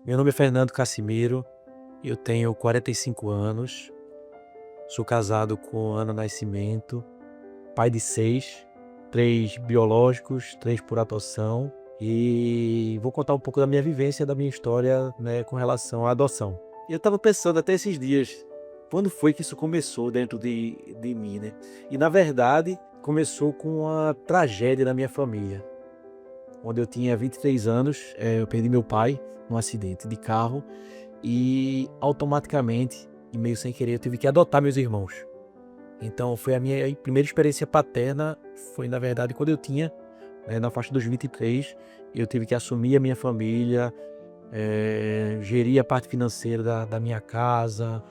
Meu nome é Fernando Cassimiro, eu tenho 45 anos, sou casado com Ana Nascimento, pai de 6, 3 biológicos, 3 por adoção, e vou contar um pouco da minha vivência, da minha história, né, com relação à adoção. Eu estava pensando até esses dias, quando foi que isso começou dentro de mim, né? E na verdade, começou com uma tragédia na minha família. Quando eu tinha 23 anos, eu perdi meu pai num acidente de carro e automaticamente, e meio sem querer, eu tive que adotar meus irmãos. Então foi a minha primeira experiência paterna, foi na verdade quando eu tinha, na faixa dos 23, eu tive que assumir a minha família, gerir a parte financeira da minha casa,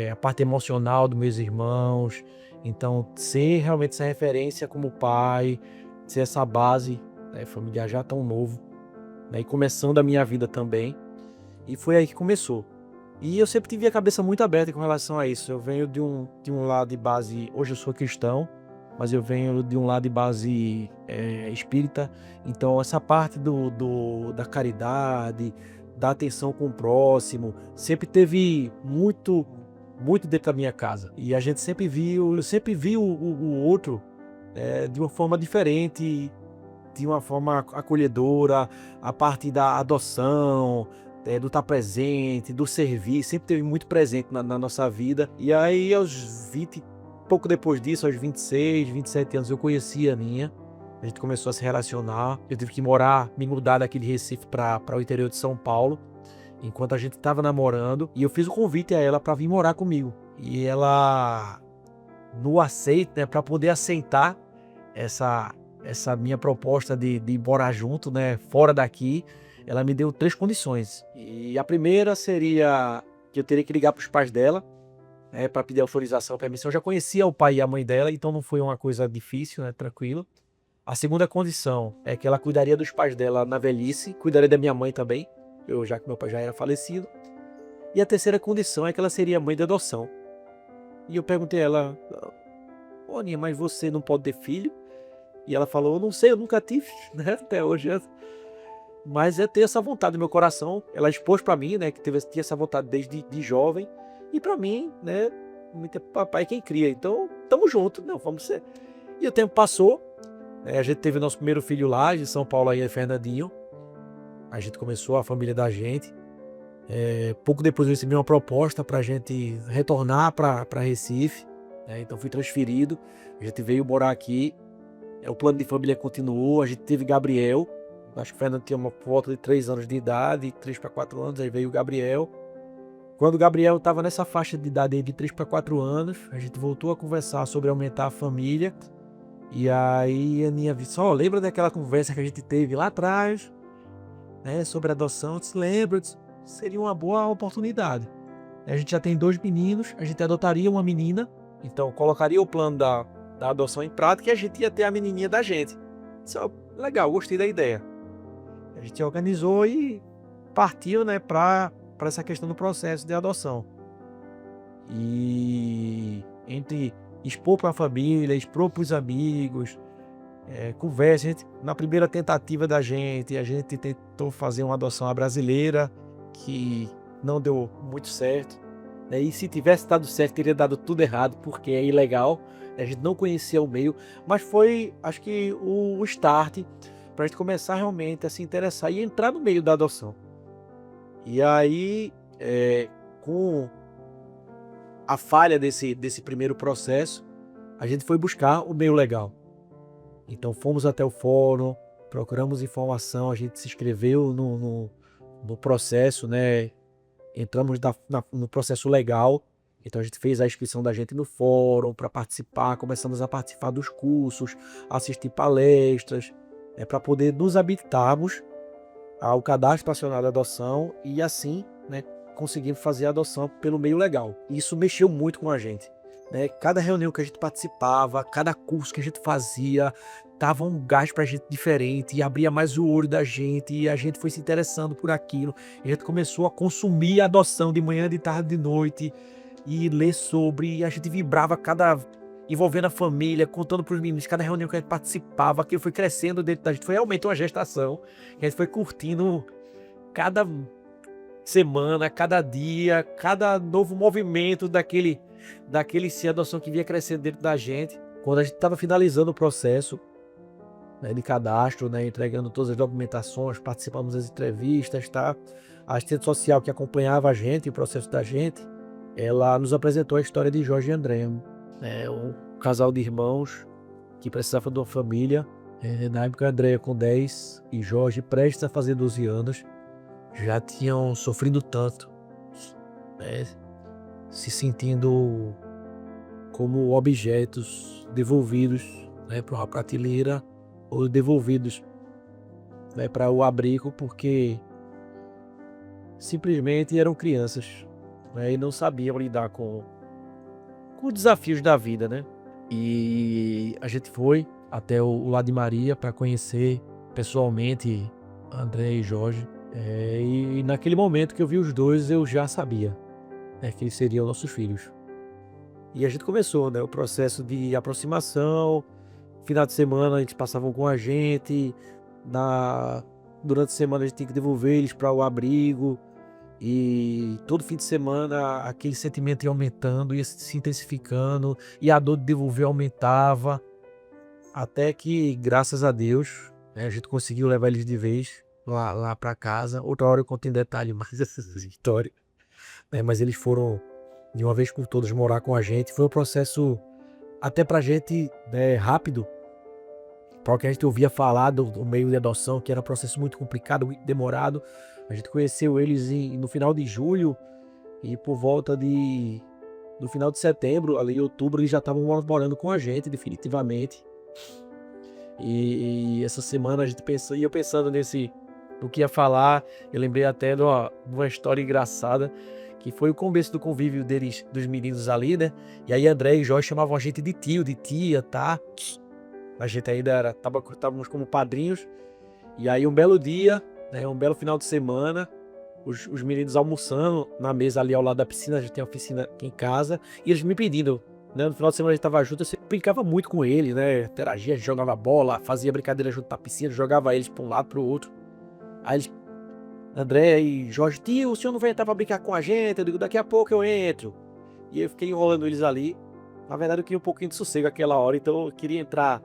a parte emocional dos meus irmãos. Então ser realmente essa referência como pai, ser essa base, familiar já tão novo, e começando a minha vida também. E foi aí que começou. E eu sempre tive a cabeça muito aberta com relação a isso. Eu venho de um lado de base, hoje eu sou cristão, mas eu venho de um lado de base espírita. Então essa parte da caridade, da atenção com o próximo, sempre teve muito, muito dentro da minha casa. E eu sempre vi o outro de uma forma diferente, de uma forma acolhedora, a parte da adoção, do estar presente, do servir, sempre teve muito presente na nossa vida. E aí aos 20, pouco depois disso, aos 26, 27 anos, eu conheci a Aninha. A gente começou a se relacionar. Eu tive que me mudar daqui de Recife para o interior de São Paulo, enquanto a gente estava namorando. E eu fiz o convite a ela para vir morar comigo. E ela no aceito, para poder aceitar essa minha proposta de morar junto, fora daqui, ela me deu 3 condições. E a primeira seria que eu teria que ligar para os pais dela, para pedir autorização, permissão. Eu já conhecia o pai e a mãe dela, então não foi uma coisa difícil, tranquilo. A segunda condição é que ela cuidaria dos pais dela na velhice, cuidaria da minha mãe também, já que meu pai já era falecido. E a terceira condição é que ela seria mãe de adoção. E eu perguntei a ela: "Ô, Aninha, mas você não pode ter filho?" E ela falou: "Eu não sei, eu nunca tive, até hoje. Mas eu tenho essa vontade no meu coração." Ela expôs pra mim, que tinha essa vontade desde de jovem. E pra mim, muito papai quem cria. Então, tamo junto, não, vamos ser. E o tempo passou, a gente teve o nosso primeiro filho lá, de São Paulo aí, Fernandinho. A gente começou a família da gente. Pouco depois eu recebi uma proposta pra gente retornar pra Recife. Então fui transferido, a gente veio morar aqui. O plano de família continuou, a gente teve Gabriel. Acho que o Fernando tinha uma volta de 3 anos de idade, 3 para 4 anos, aí veio o Gabriel. Quando o Gabriel estava nessa faixa de idade aí de 3 para 4 anos, a gente voltou a conversar sobre aumentar a família. E aí a Aninha disse: lembra daquela conversa que a gente teve lá atrás, sobre adoção? Eu disse: lembro. Eu disse: seria uma boa oportunidade. A gente já tem 2 meninos, a gente adotaria uma menina, então colocaria o plano da adoção em prática e a gente ia ter a menininha da gente. Disse: legal, gostei da ideia. A gente organizou e partiu, para essa questão do processo de adoção. E entre expor para a família, expor para os amigos, conversa, na primeira tentativa da gente, a gente tentou fazer uma adoção à brasileira, que não deu muito certo. E se tivesse dado certo, teria dado tudo errado, porque é ilegal. A gente não conhecia o meio, mas foi, acho que, o start para a gente começar realmente a se interessar e entrar no meio da adoção. E aí, com a falha desse primeiro processo, a gente foi buscar o meio legal. Então fomos até o fórum, procuramos informação, a gente se inscreveu no processo, entramos no processo legal. Então a gente fez a inscrição da gente no fórum para participar, começamos a participar dos cursos, assistir palestras, para poder nos habilitarmos ao Cadastro Nacional de Adoção e assim, conseguimos fazer a adoção pelo meio legal. E isso mexeu muito com a gente. Cada reunião que a gente participava, cada curso que a gente fazia, dava um gás pra gente diferente e abria mais o olho da gente, e a gente foi se interessando por aquilo. A gente começou a consumir a adoção de manhã, de tarde, de noite, e ler sobre, e a gente vibrava envolvendo a família, contando pros meninos, cada reunião que a gente participava, aquilo foi crescendo dentro da gente, foi realmente uma gestação, a gente foi curtindo cada semana, cada dia, cada novo movimento daquele ser adoção que vinha crescendo dentro da gente. Quando a gente estava finalizando o processo, né, de cadastro, né, entregando todas as documentações, participamos das entrevistas, tá? A assistente social que acompanhava a gente, o processo da gente, ela nos apresentou a história de Jorge e Andréa, né, um casal de irmãos que precisava de uma família. Na época, Andréa com 10 e Jorge prestes a fazer 12 anos, já tinham sofrido tanto, né, se sentindo como objetos devolvidos, né, para uma prateleira ou devolvidos, né, para o abrigo, porque simplesmente eram crianças, né, e não sabiam lidar com os desafios da vida, né? E a gente foi até o Lar de Maria para conhecer pessoalmente André e Jorge. E naquele momento que eu vi os dois, eu já sabia, né, que eles seriam nossos filhos. E a gente começou, né, o processo de aproximação. Final de semana eles passavam com a gente, durante a semana a gente tinha que devolver eles para o abrigo, e todo fim de semana aquele sentimento ia aumentando, ia se intensificando, e a dor de devolver aumentava, até que, graças a Deus, né, a gente conseguiu levar eles de vez lá para casa. Outra hora eu conto em detalhe mais essa história, né, mas eles foram de uma vez por todas morar com a gente. Foi um processo até pra gente, né, rápido, para o que a gente ouvia falar do meio de adoção, que era um processo muito complicado, muito demorado. A gente conheceu eles no final de julho, e por volta do final de setembro, ali em outubro, eles já estavam morando com a gente definitivamente. E essa semana a gente ia pensando no que ia falar. Eu lembrei até de uma história engraçada, que foi o começo do convívio deles, dos meninos ali, né? E aí André e Jorge chamavam a gente de tio, de tia, tá? A gente ainda estávamos como padrinhos. E aí um belo dia, né, um belo final de semana, os meninos almoçando na mesa ali ao lado da piscina. A gente tem uma piscina aqui em casa, e eles me pedindo, né, no final de semana a gente tava junto, eu sempre brincava muito com ele, né, interagia, a gente jogava bola, fazia brincadeira junto na piscina, jogava eles para um lado para o outro. Aí eles, André e Jorge: tio, o senhor não vai entrar pra brincar com a gente? Eu digo: daqui a pouco eu entro. E eu fiquei enrolando eles ali. Na verdade eu queria um pouquinho de sossego aquela hora, então eu queria entrar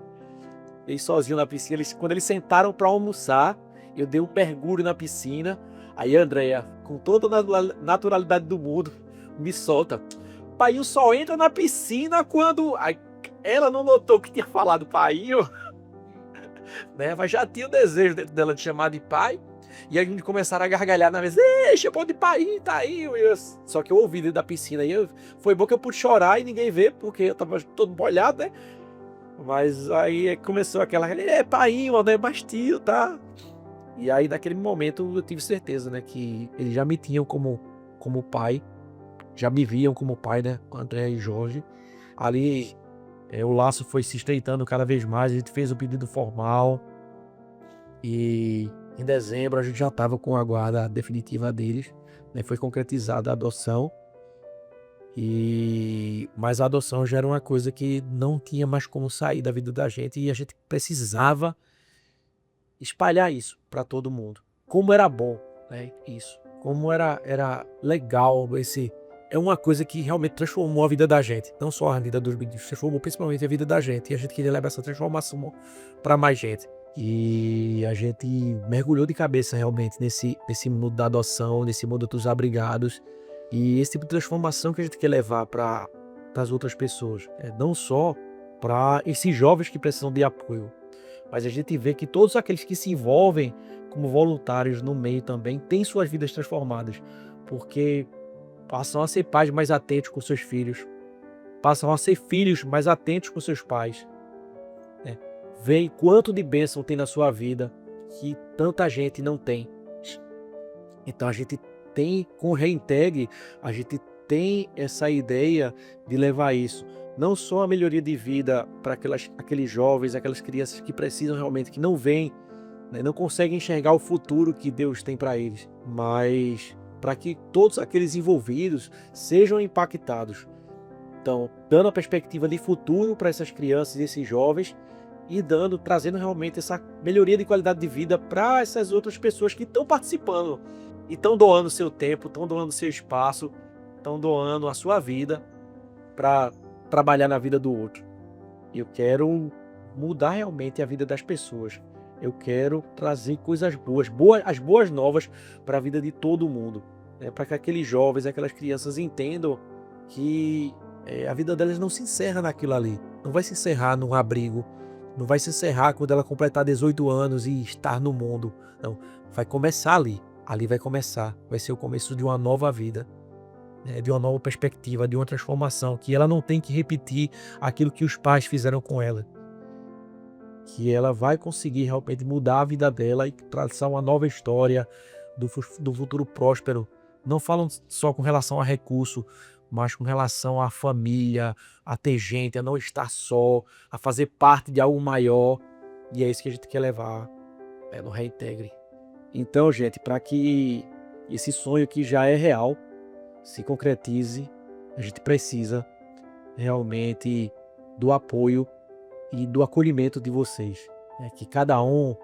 eles sozinhos na piscina. Quando eles sentaram para almoçar, eu dei um mergulho na piscina. Aí a Andréia, com toda a naturalidade do mundo, me solta: painho só entra na piscina quando... Aí ela não notou que tinha falado painho, né? Mas já tinha o desejo dentro dela de chamar de pai. E aí a gente começaram a gargalhar na mesa: ei, chamou de pai, tá aí. Só que eu ouvi dentro da piscina. Foi bom que eu pude chorar e ninguém vê, porque eu tava todo molhado, né? Mas aí começou aquela: painho, não é mais tio, tá? E aí naquele momento eu tive certeza, né, que eles já me tinham como pai, já me viam como pai, né, André e Jorge. Ali o laço foi se estreitando cada vez mais. A gente fez o pedido formal e em dezembro a gente já estava com a guarda definitiva deles, né, foi concretizada a adoção. Mas a adoção já era uma coisa que não tinha mais como sair da vida da gente, e a gente precisava espalhar isso para todo mundo. Como era bom, né, isso. Como era legal esse... É uma coisa que realmente transformou a vida da gente. Não só a vida dos meninos, transformou principalmente a vida da gente. E a gente queria levar essa transformação para mais gente. E a gente mergulhou de cabeça realmente nesse mundo da adoção, nesse mundo dos abrigados. E esse tipo de transformação que a gente quer levar para as outras pessoas. Não só para esses jovens que precisam de apoio, mas a gente vê que todos aqueles que se envolvem como voluntários no meio também têm suas vidas transformadas, porque passam a ser pais mais atentos com seus filhos, passam a ser filhos mais atentos com seus pais, né? Vêem quanto de bênção tem na sua vida que tanta gente não tem. Então a gente tem, com o Reintegre, a gente tem essa ideia de levar isso, não só a melhoria de vida para aqueles jovens, aquelas crianças que precisam realmente, que não veem, né, não conseguem enxergar o futuro que Deus tem para eles, mas para que todos aqueles envolvidos sejam impactados. Então, dando a perspectiva de futuro para essas crianças e esses jovens, e trazendo realmente essa melhoria de qualidade de vida para essas outras pessoas que estão participando, e estão doando seu tempo, estão doando seu espaço, estão doando a sua vida para trabalhar na vida do outro. Eu quero mudar realmente a vida das pessoas. Eu quero trazer coisas as boas novas para a vida de todo mundo, né? Para que aqueles jovens, aquelas crianças entendam que a vida delas não se encerra naquilo ali. Não vai se encerrar num abrigo, não vai se encerrar quando ela completar 18 anos e estar no mundo. Não, vai começar ali. Ali vai começar. Vai ser o começo de uma nova vida, né? De uma nova perspectiva, de uma transformação, que ela não tem que repetir aquilo que os pais fizeram com ela. Que ela vai conseguir realmente mudar a vida dela e traçar uma nova história do futuro próspero. Não falam só com relação a recurso, mas com relação à família, a ter gente, a não estar só, a fazer parte de algo maior. E é isso que a gente quer levar, no Reintegre. Então, gente, para que esse sonho que já é real se concretize, a gente precisa realmente do apoio e do acolhimento de vocês, né? Que cada um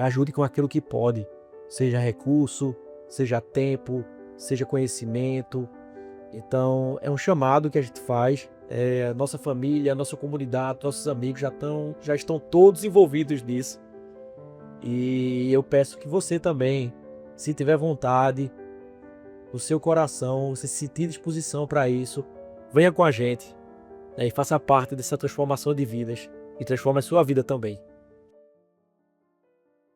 ajude com aquilo que pode, seja recurso, seja tempo, seja conhecimento. Então é um chamado que a gente faz. Nossa família, nossa comunidade, nossos amigos já estão todos envolvidos nisso. E eu peço que você também, se tiver vontade, no seu coração, você sentir disposição para isso, venha com a gente, né, e faça parte dessa transformação de vidas e transforme a sua vida também.